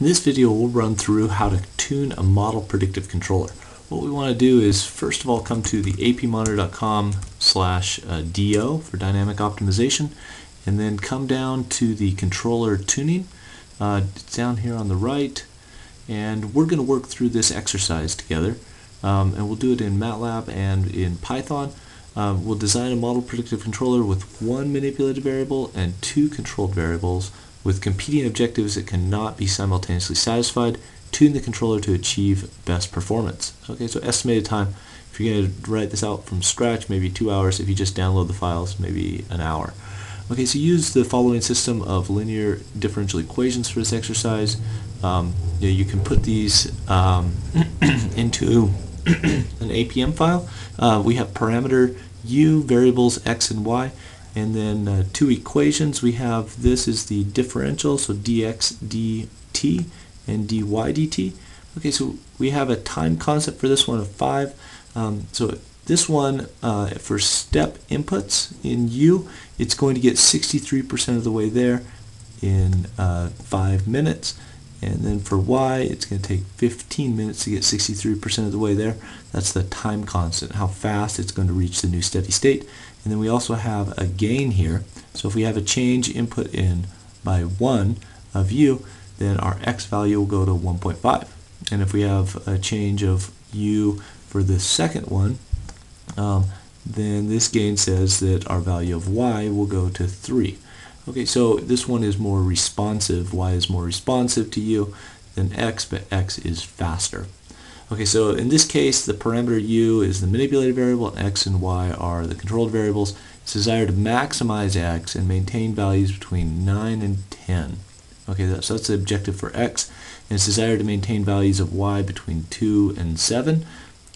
In this video we'll run through how to tune a model predictive controller. What we want to do is first of all come to the apmonitor.com/do for dynamic optimization, and then come down to the controller tuning. It's down here on the right, and we're going to work through this exercise together, and we'll do it in MATLAB and in Python. We'll design a model predictive controller with one manipulated variable and two controlled variables with competing objectives that cannot be simultaneously satisfied. Tune the controller to achieve best performance. Okay, so estimated time, if you're going to write this out from scratch, maybe 2 hours. If you just download the files, maybe an hour. Okay, so use the following system of linear differential equations for this exercise. You can put these into an APM file. We have parameter u, variables x and y, and then two equations. We have, this is the differential, so dx dt and dy dt. Okay, so we have a time constant for this one of 5. So this one, for step inputs in u, it's going to get 63% of the way there in 5 minutes. And then for y, it's going to take 15 minutes to get 63% of the way there. That's the time constant, how fast it's going to reach the new steady state. And then we also have a gain here. So if we have a change input in by 1 of u, then our x value will go to 1.5. And if we have a change of u for the second one, then this gain says that our value of y will go to 3. Okay, so this one is more responsive. Y is more responsive to u than x, but x is faster. Okay, so in this case, the parameter u is the manipulated variable, and x and y are the controlled variables. It's desired to maximize x and maintain values between 9 and 10. Okay, so that's the objective for x. And it's desired to maintain values of y between 2 and 7.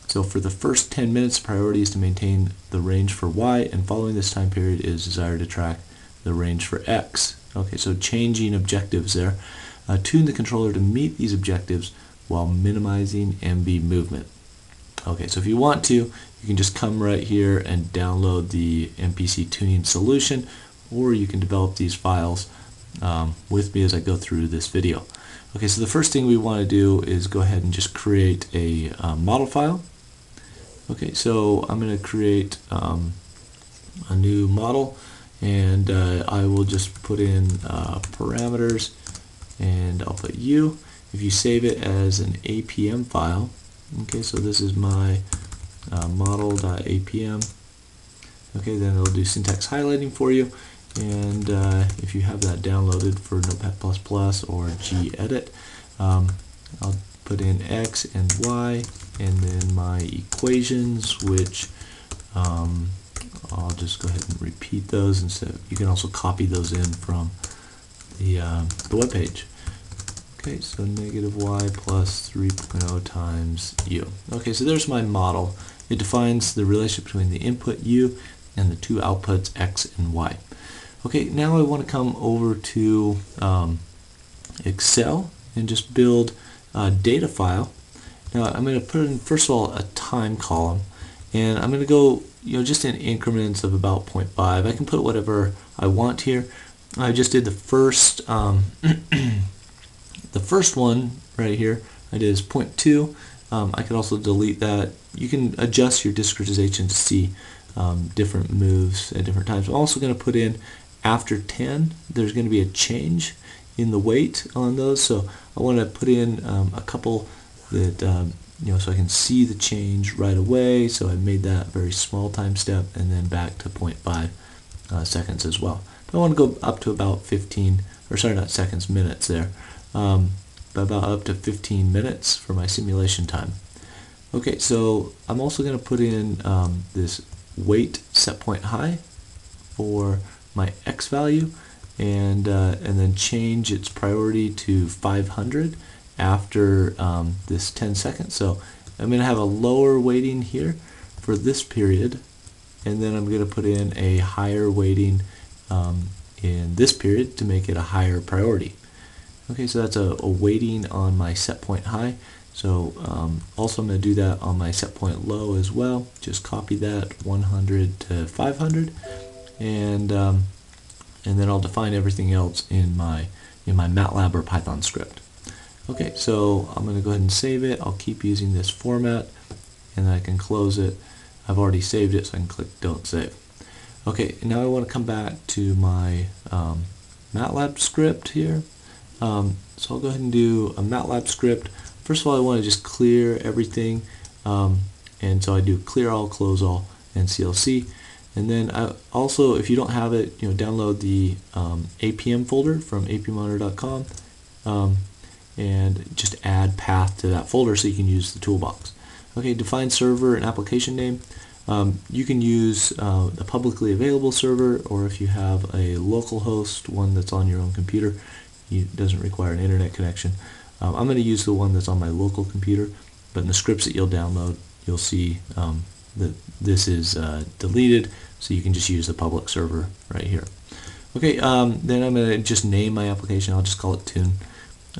So for the first 10 minutes, the priority is to maintain the range for y, and following this time period is desired to track the range for x. Okay, so changing objectives there. Tune the controller to meet these objectives while minimizing MB movement. Okay, so if you want to, you can just come right here and download the MPC tuning solution, or you can develop these files with me as I go through this video. Okay, so the first thing we want to do is go ahead and just create a model file. Okay, so I'm going to create a new model, and I will just put in parameters, and I'll put u. If you save it as an APM file, okay, so this is my model.apm. Okay, then it'll do syntax highlighting for you, and if you have that downloaded for Notepad++ or gedit, I'll put in x and y, and then my equations, which I'll just go ahead and repeat those, and so you can also copy those in from the web page. Okay, so negative y plus 3.0 times u. Okay, so there's my model. It defines the relationship between the input u and the two outputs x and y. Okay, now I want to come over to Excel and just build a data file. Now I'm going to put in, first of all, a time column, and I'm going to go just in increments of about 0.5. I can put whatever I want here. I just did the first the first one right here. I did is 0.2. I could also delete that. You can adjust your discretization to see different moves at different times. I'm also going to put in after 10. There's going to be a change in the weight on those, so I want to put in a couple that so I can see the change right away. So I made that very small time step, and then back to 0.5 seconds as well. But I want to go up to about 15, or sorry, not seconds, minutes there. But about up to 15 minutes for my simulation time. Okay, so I'm also going to put in this weight set point high for my x value, and then change its priority to 500 after this 10 seconds. So I'm going to have a lower weighting here for this period, and then I'm going to put in a higher weighting in this period to make it a higher priority. Okay, so that's a weighting on my set point high. So also I'm going to do that on my set point low as well. Just copy that 100 to 500, and then I'll define everything else in my MATLAB or Python script. Okay, so I'm going to go ahead and save it. I'll keep using this format, and then I can close it. I've already saved it, so I can click Don't Save. Okay, now I want to come back to my MATLAB script here. So I'll go ahead and do a MATLAB script. First of all, I want to just clear everything, and so I do clear all, close all, and CLC. And then also, if you don't have it, download the APM folder from apmonitor.com, and just add path to that folder so you can use the toolbox. Okay, define server and application name. You can use a publicly available server, or if you have a local host, one that's on your own computer, it doesn't require an internet connection. I'm going to use the one that's on my local computer, but in the scripts that you'll download, you'll see that this is deleted, so you can just use the public server right here. Okay, then I'm going to just name my application. I'll just call it Tune.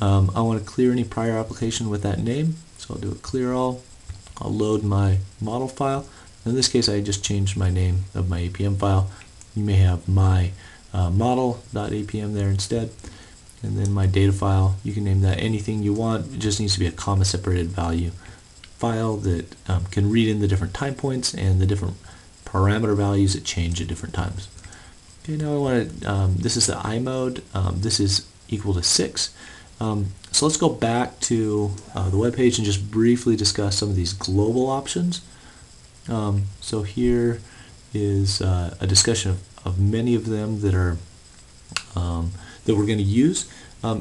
I want to clear any prior application with that name, so I'll do a clear all. I'll load my model file. In this case, I just changed my name of my APM file. You may have my model.apm there instead. And then my data file, you can name that anything you want. It just needs to be a comma separated value file that can read in the different time points and the different parameter values that change at different times. Okay, now I want to, this is the I mode. This is equal to 6. So let's go back to the web page and just briefly discuss some of these global options. So here is a discussion of many of them that are that we're going to use.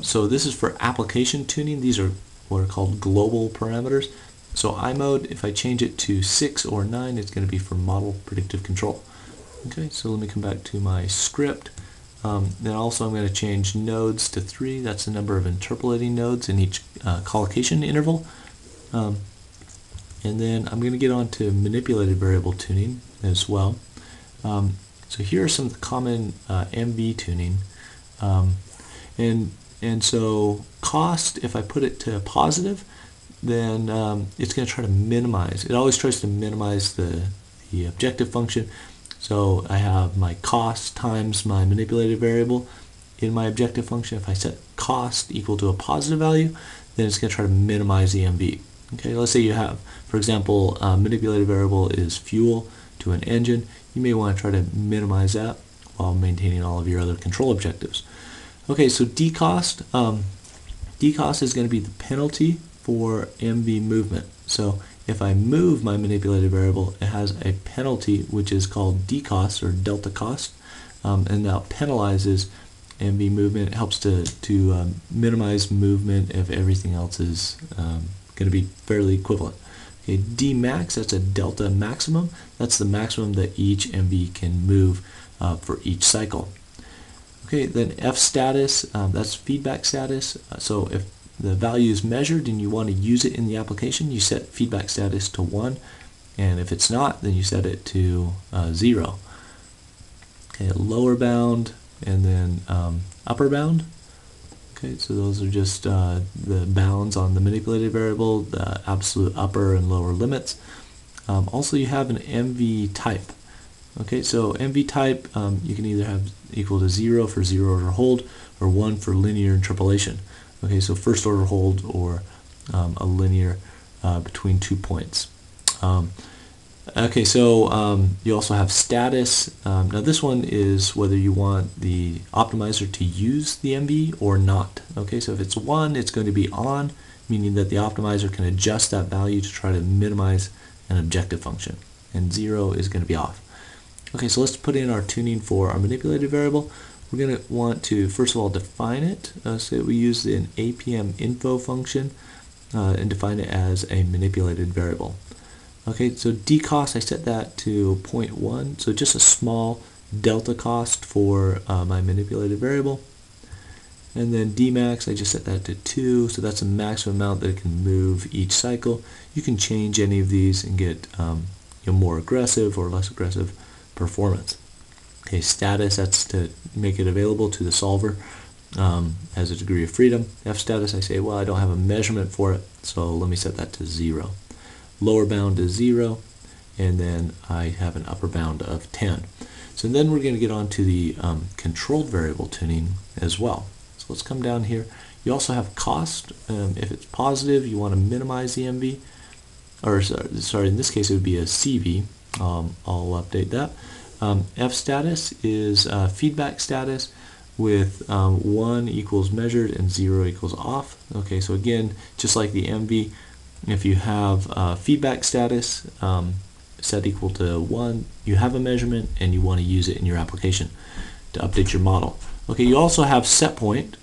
So this is for application tuning. These are what are called global parameters. So I mode, if I change it to 6 or 9, it's going to be for model predictive control. Okay, so let me come back to my script. Then also I'm going to change nodes to 3. That's the number of interpolating nodes in each collocation interval. And then I'm going to get on to manipulated variable tuning as well. So here are some of the common MV tuning. And so cost, if I put it to positive, then it's going to try to minimize. It always tries to minimize the objective function. So I have my cost times my manipulated variable in my objective function. If I set cost equal to a positive value, then it's going to try to minimize the MV. Okay, let's say you have, for example, manipulated variable is fuel to an engine. You may want to try to minimize that while maintaining all of your other control objectives. Okay, so decost. Decost is going to be the penalty for MV movement. So if I move my manipulated variable, it has a penalty which is called decost or delta cost, and that penalizes MV movement. It helps to minimize movement if everything else is going to be fairly equivalent. Okay, Dmax, that's a delta maximum. That's the maximum that each MV can move for each cycle. Okay, then F status, that's feedback status. So if the value is measured and you want to use it in the application, you set feedback status to 1, and if it's not, then you set it to 0. Okay, lower bound and then upper bound. Okay, so those are just the bounds on the manipulated variable, the absolute upper and lower limits. Also, you have an MV type. Okay, so MV type, you can either have equal to 0 for zero order hold, or 1 for linear interpolation. Okay, so first order hold, or a linear between 2 points. Okay, so you also have status. Now this one is whether you want the optimizer to use the MV or not. Okay, so if it's 1, it's going to be on, meaning that the optimizer can adjust that value to try to minimize an objective function, and 0 is going to be off. Okay, so let's put in our tuning for our manipulated variable. We're going to want to first of all define it. So we use an APM info function and define it as a manipulated variable. Okay, so decost, I set that to 0.1, so just a small delta cost for my manipulated variable. And then Dmax, I just set that to 2, so that's the maximum amount that it can move each cycle. You can change any of these and get more aggressive or less aggressive performance. Okay, status, that's to make it available to the solver as a degree of freedom. F status, I say, well, I don't have a measurement for it, so let me set that to 0. Lower bound is 0, and then I have an upper bound of 10. So then we're going to get on to the controlled variable tuning as well. So let's come down here. You also have cost. If it's positive, you want to minimize the MV, or sorry, in this case it would be a CV. I'll update that. F status is feedback status with 1 equals measured and 0 equals off. Okay, so again, just like the MV, if you have feedback status set equal to 1, you have a measurement and you want to use it in your application to update your model. Okay, you also have set point.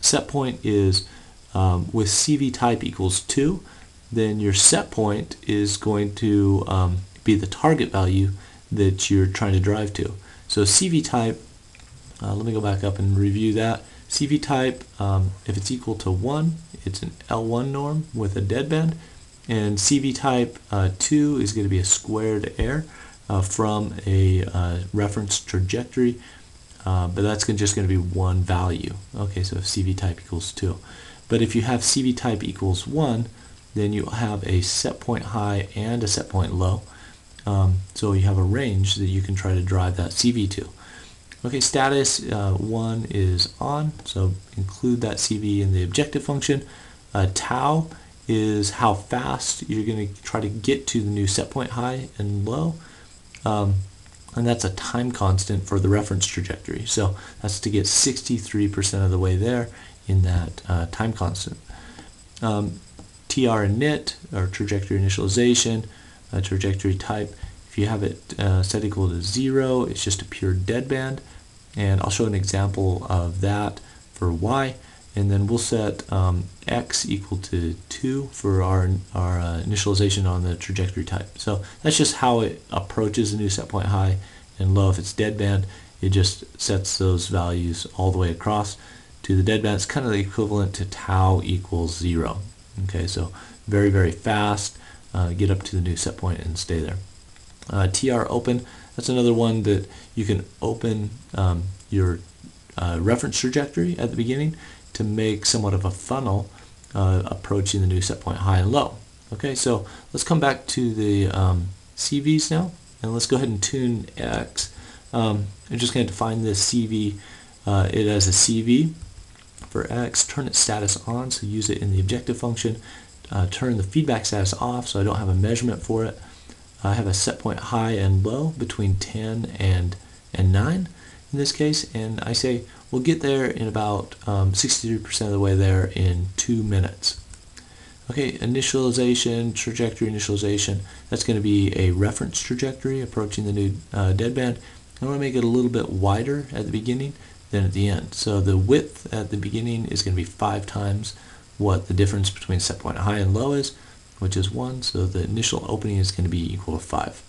Set point is with CV type equals 2, then your set point is going to be the target value that you're trying to drive to. So CV type, let me go back up and review that. CV type, if it's equal to 1, it's an L1 norm with a deadband, and CV type 2 is going to be a squared error from a reference trajectory, but that's just going to be one value. Okay, so if CV type equals 2. But if you have CV type equals 1, then you have a set point high and a set point low. So you have a range that you can try to drive that CV to. Okay, status 1 is on, so include that CV in the objective function. Tau is how fast you're going to try to get to the new set point high and low. And that's a time constant for the reference trajectory. So that's to get 63% of the way there in that time constant. TR init, or trajectory initialization, trajectory type, if you have it set equal to 0, it's just a pure deadband. And I'll show an example of that for Y. And then we'll set X equal to 2 for our initialization on the trajectory type. So that's just how it approaches the new set point high and low. If it's deadband, it just sets those values all the way across to the deadband. It's kind of the equivalent to tau equals 0. Okay, so very, very fast. Get up to the new set point and stay there. TR open, that's another one that you can open your reference trajectory at the beginning to make somewhat of a funnel approaching the new set point high and low. Okay, so let's come back to the CVs now, and let's go ahead and tune X. I'm just going to define this CV, it as a CV for X, turn its status on, so use it in the objective function, turn the feedback status off, so I don't have a measurement for it. I have a set point high and low between 10 and 9 in this case, and I say we'll get there in about 63% of the way there in 2 minutes. Okay, initialization, trajectory initialization, that's going to be a reference trajectory approaching the new deadband. I want to make it a little bit wider at the beginning than at the end. So the width at the beginning is going to be 5 times what the difference between set point high and low is, which is 1, so the initial opening is going to be equal to 5.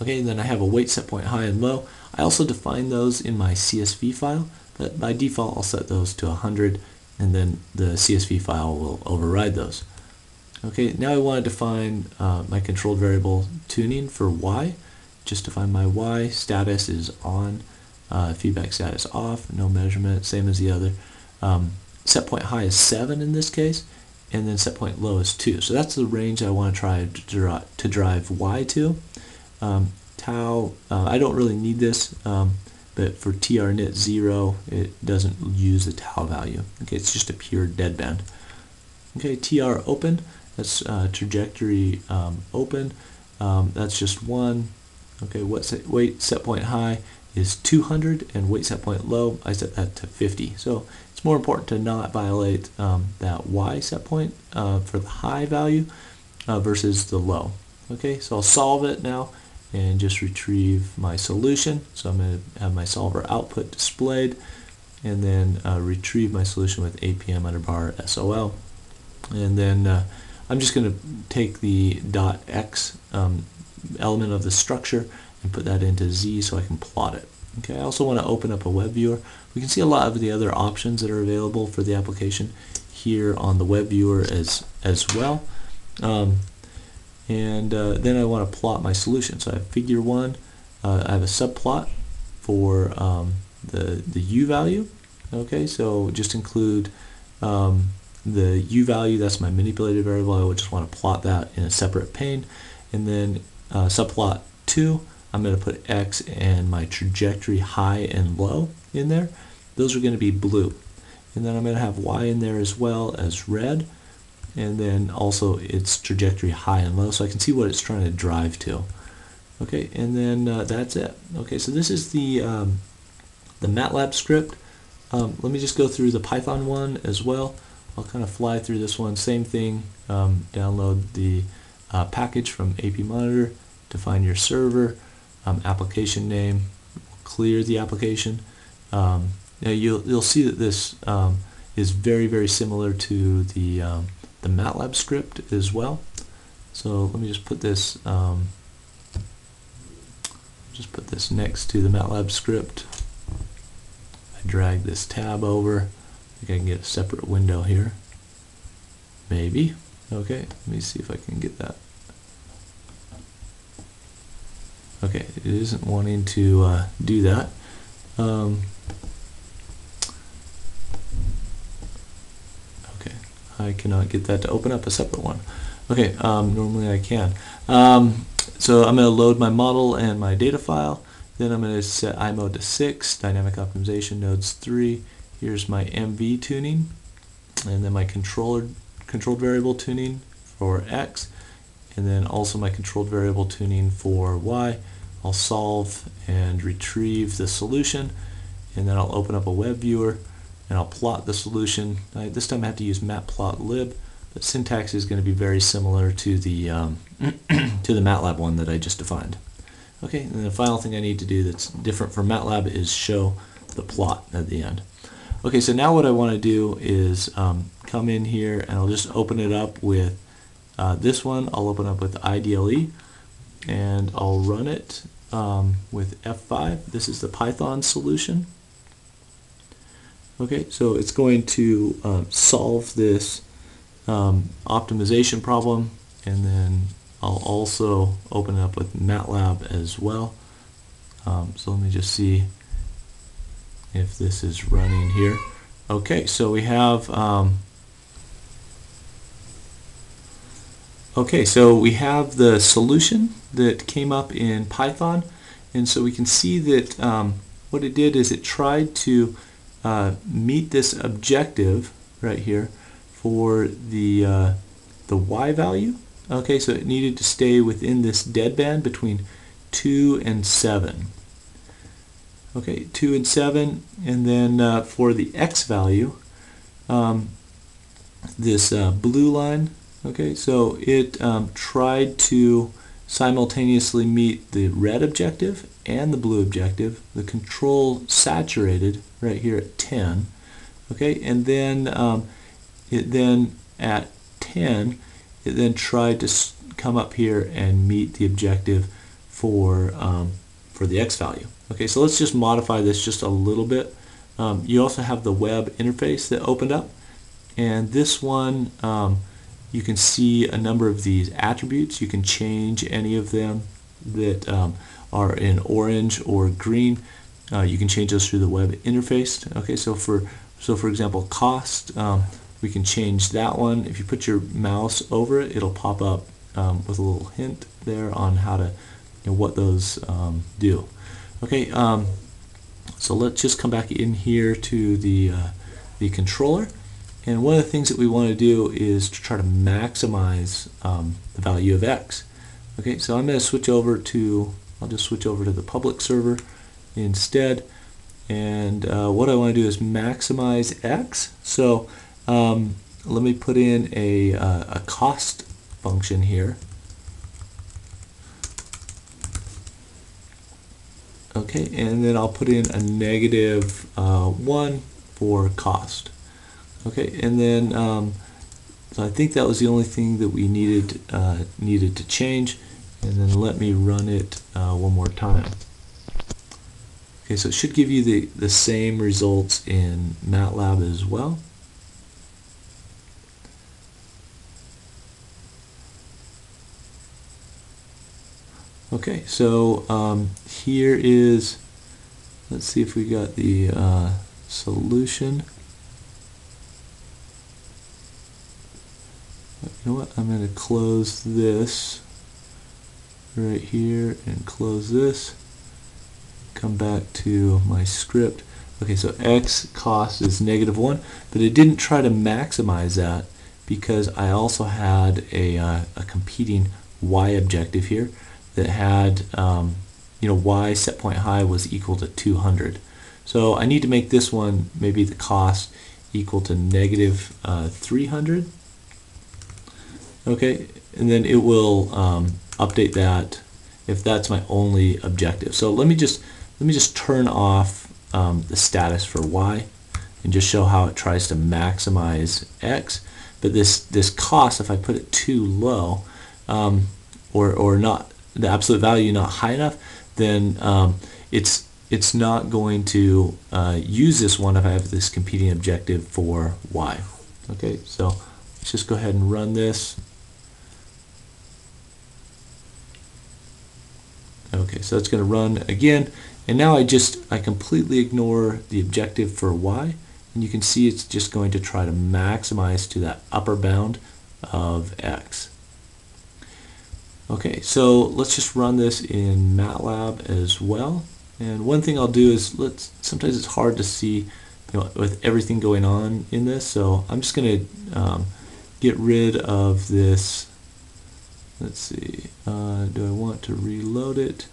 Okay, then I have a weight set point high and low. I also define those in my CSV file, but by default I'll set those to 100, and then the CSV file will override those. Okay, now I want to define my controlled variable tuning for Y. Just define my Y, status is on, feedback status off, no measurement, same as the other. Set point high is 7 in this case, and then set point low is 2. So that's the range I want to try to drive Y to. Tau, I don't really need this, but for TR init 0, it doesn't use the tau value. Okay, it's just a pure deadband. Okay, TR open, that's trajectory open, that's just 1. Okay, weight set point high is 200, and weight set point low, I set that to 50. So it's more important to not violate that Y set point for the high value versus the low. Okay, so I'll solve it now and just retrieve my solution. So I'm going to have my solver output displayed, and then retrieve my solution with APM _ SOL. And then I'm just going to take the .x element of the structure and put that into Z so I can plot it. Okay, I also want to open up a web viewer. We can see a lot of the other options that are available for the application here on the web viewer as well. Then I want to plot my solution. So I have figure 1. I have a subplot for the U value. Okay, so just include the U value, that's my manipulated variable. I would just want to plot that in a separate pane. And then subplot 2, I'm going to put X and my trajectory high and low in there. Those are going to be blue. and then I'm going to have y in there as well as red, and then also its trajectory high and low, so I can see what it's trying to drive to. Okay, and then that's it. Okay, so this is the MATLAB script. Let me just go through the Python one as well. I'll kind of fly through this one. Same thing, download the package from AP Monitor, define your server, application name, clear the application. Now you'll see that this is very similar to the MATLAB script as well. So let me just put this next to the MATLAB script. I drag this tab over. I think I can get a separate window here. Maybe. Okay, let me see if I can get that. Okay, it isn't wanting to do that. Okay, I cannot get that to open up a separate one. Okay, normally I can. So I'm going to load my model and my data file. Then I'm going to set iMode to 6, dynamic optimization nodes 3. Here's my MV tuning, and then my controlled variable tuning for X, and then also my controlled variable tuning for Y. I'll solve and retrieve the solution, and then I'll open up a web viewer and I'll plot the solution. This time I have to use matplotlib. The syntax is going to be very similar to the to the MATLAB one that I just defined. Okay, and the final thing I need to do that's different from MATLAB is show the plot at the end. Okay, so now what I want to do is come in here and I'll just open it up with this one. I'll open up with IDLE and I'll run it with F5. This is the Python solution. Okay, so it's going to solve this optimization problem, and then I'll also open it up with MATLAB as well. So let me just see if this is running here. Okay, so we have the solution that came up in Python, and so we can see that what it did is it tried to meet this objective right here for the y value. Okay, so it needed to stay within this deadband between 2 and 7. Okay, 2 and 7, and then for the x value, this blue line. Okay, so it tried to simultaneously meet the red objective and the blue objective. The control saturated right here at 10. Okay, and then it then at 10 it then tried to come up here and meet the objective for the x value. Okay, so let's just modify this just a little bit. You also have the web interface that opened up, and this one you can see a number of these attributes. You can change any of them that are in orange or green. You can change those through the web interface. Okay, so for example, cost, we can change that one. If you put your mouse over it, it'll pop up with a little hint there on how to, what those do. Okay, so let's just come back in here to the controller, and one of the things that we want to do is to try to maximize the value of x. Okay, so I'm going to switch over to, I'll just switch over to the public server instead, and what I want to do is maximize x. So let me put in a cost function here. Okay, and then I'll put in a negative 1 for cost. Okay, and then so I think that was the only thing that we needed to change, and then let me run it one more time. Okay, so it should give you the same results in MATLAB as well. Okay, so here is, let's see if we got the solution. You know what, I'm going to close this right here and close this. Come back to my script. Okay, so x cost is -1, but it didn't try to maximize that because I also had a competing y objective here that had, y set point high was equal to 200. So I need to make this one maybe the cost equal to -300. Okay, and then it will update that if that's my only objective. So let me just turn off the status for y and just show how it tries to maximize x. But this cost, if I put it too low, or not the absolute value not high enough, then it's not going to use this one if I have this competing objective for y. Okay, so let's just go ahead and run this. Okay, so it's going to run again, and now I completely ignore the objective for y, and you can see it's just going to try to maximize to that upper bound of x. Okay, so let's just run this in MATLAB as well. And one thing I'll do is sometimes it's hard to see, with everything going on in this, so I'm just going to get rid of this. Let's see, do I want to reload it?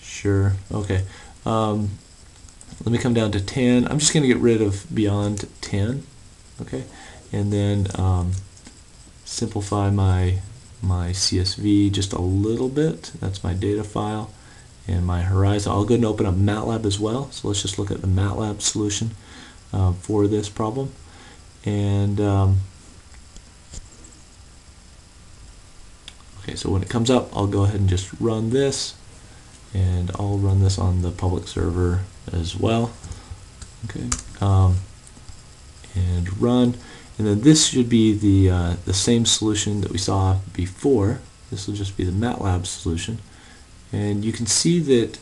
Sure, okay. Let me come down to 10. I'm just going to get rid of beyond 10, okay? And then simplify my CSV just a little bit. That's my data file and my horizon. I'll go ahead and open up MATLAB as well. So let's just look at the MATLAB solution for this problem. And okay, so when it comes up, I'll go ahead and just run this, and I'll run this on the public server as well. Okay, and run, and then this should be the same solution that we saw before. This will just be the MATLAB solution, and you can see that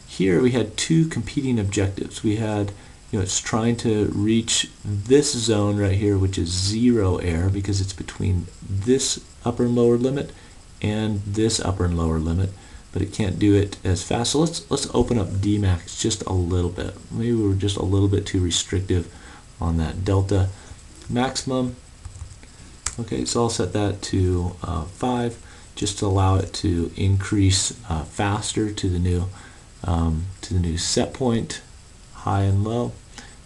here we had two competing objectives. We had, it's trying to reach this zone right here, which is 0 error, because it's between this upper and lower limit and this upper and lower limit, but it can't do it as fast. So let's open up Dmax just a little bit. Maybe we were just a little bit too restrictive on that delta maximum. Okay, so I'll set that to 5 just to allow it to increase faster to the new set point, high and low.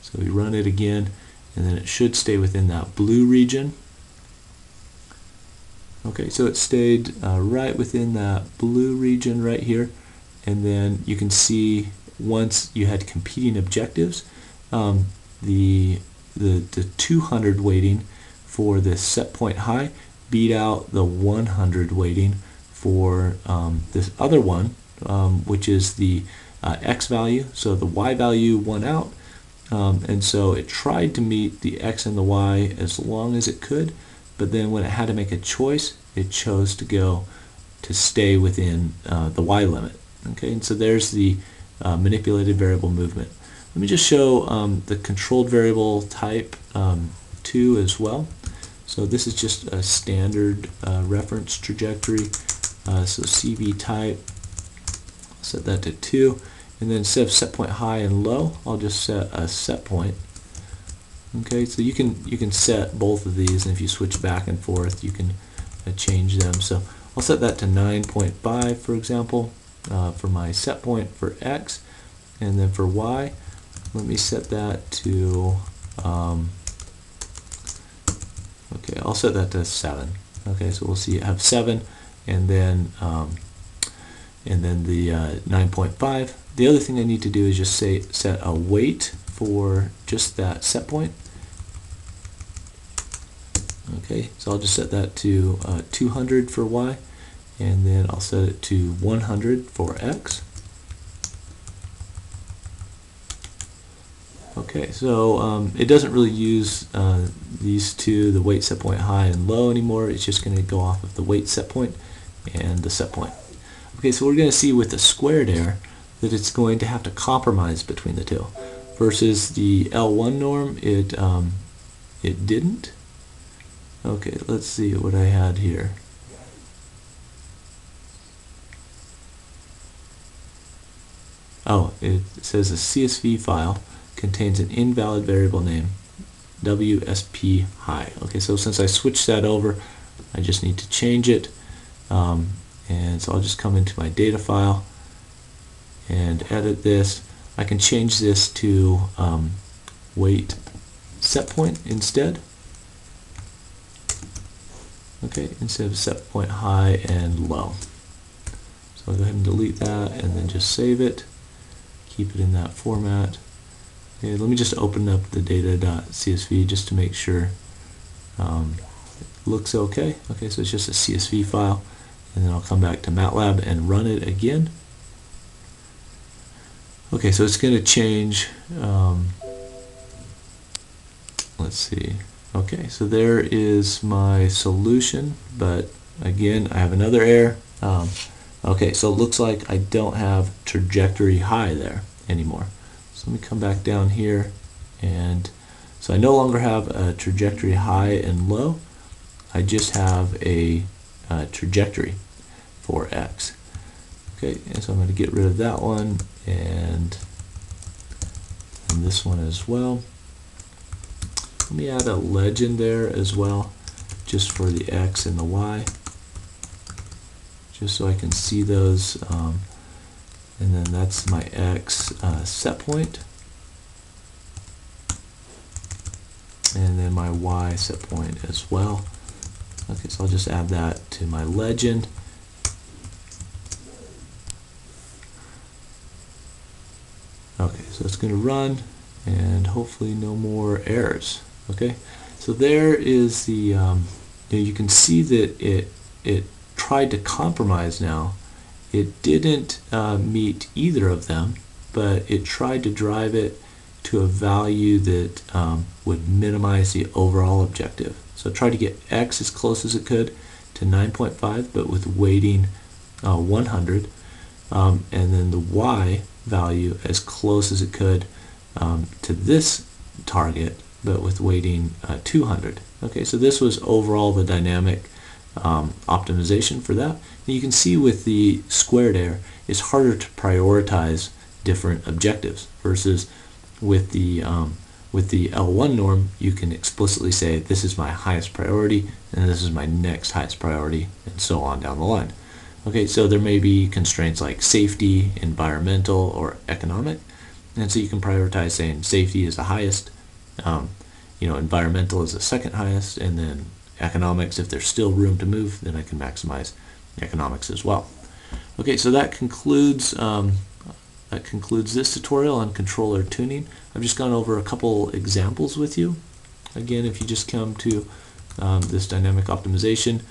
So we run it again, and then it should stay within that blue region. Okay, so it stayed right within that blue region right here, and then you can see once you had competing objectives, the 200 weighting for this set point high beat out the 100 weighting for this other one, which is the x value. So the y value won out, and so it tried to meet the x and the y as long as it could, but then when it had to make a choice, it chose to stay within the y limit. Okay, and so there's the manipulated variable movement. Let me just show the controlled variable type 2 as well. So this is just a standard reference trajectory. So CV type, set that to 2, and then instead of set point high and low, I'll just set a set point. Okay, so you can set both of these, and if you switch back and forth, you can change them. So I'll set that to 9.5, for example, for my set point for x, and then for y, let me set that to okay, I'll set that to 7. Okay, so we'll see you have 7, and then the 9.5. The other thing I need to do is just set a weight for just that set point. Okay, so I'll just set that to 200 for y, and then I'll set it to 100 for x. Okay, so it doesn't really use these two, the weight set point high and low, anymore. It's just going to go off of the weight set point and the set point. Okay, so we're going to see with the squared error that it's going to have to compromise between the two. Versus the L1 norm, it didn't. Okay, let's see what I had here. oh, it says a CSV file contains an invalid variable name, WSP high. Okay, so since I switched that over, I just need to change it. And so I'll just come into my data file and edit this. I can change this to weight set point instead. Okay, instead of set point high and low. So I'll go ahead and delete that and then just save it. Keep it in that format. Okay, let me just open up the data.csv just to make sure it looks okay. Okay, so it's just a CSV file, and then I'll come back to MATLAB and run it again. Okay, so it's going to change. Let's see. Okay, so there is my solution, but again, I have another error. Okay, so it looks like I don't have trajectory high there anymore. So let me come back down here, and so I no longer have a trajectory high and low. I just have a trajectory for X. Okay, and so I'm going to get rid of that one and this one as well. Let me add a legend there as well, just for the X and the Y, just so I can see those. And then that's my X set point, and then my Y set point as well. Okay, so I'll just add that to my legend. Okay, so it's going to run, and hopefully no more errors. Okay, so there is the, you can see that it tried to compromise now. It didn't meet either of them, but it tried to drive it to a value that would minimize the overall objective. So it tried to get X as close as it could to 9.5, but with weighting 100, and then the Y value as close as it could to this target, but with weighting 200. Okay, so this was overall the dynamic optimization for that. And you can see with the squared error, it's harder to prioritize different objectives versus with the L1 norm, you can explicitly say this is my highest priority and this is my next highest priority, and so on down the line. Okay, so there may be constraints like safety, environmental, or economic, and so you can prioritize saying safety is the highest, environmental is the second highest, and then economics, if there's still room to move, then I can maximize economics as well. Okay, so that concludes this tutorial on controller tuning. I've just gone over a couple examples with you. Again, if you just come to this dynamic optimization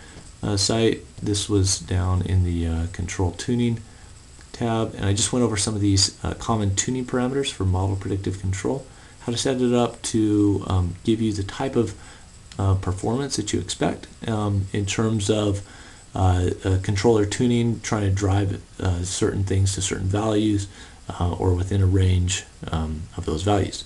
site, this was down in the control tuning tab, and I just went over some of these common tuning parameters for model predictive control, how to set it up to give you the type of performance that you expect in terms of controller tuning, trying to drive certain things to certain values or within a range of those values.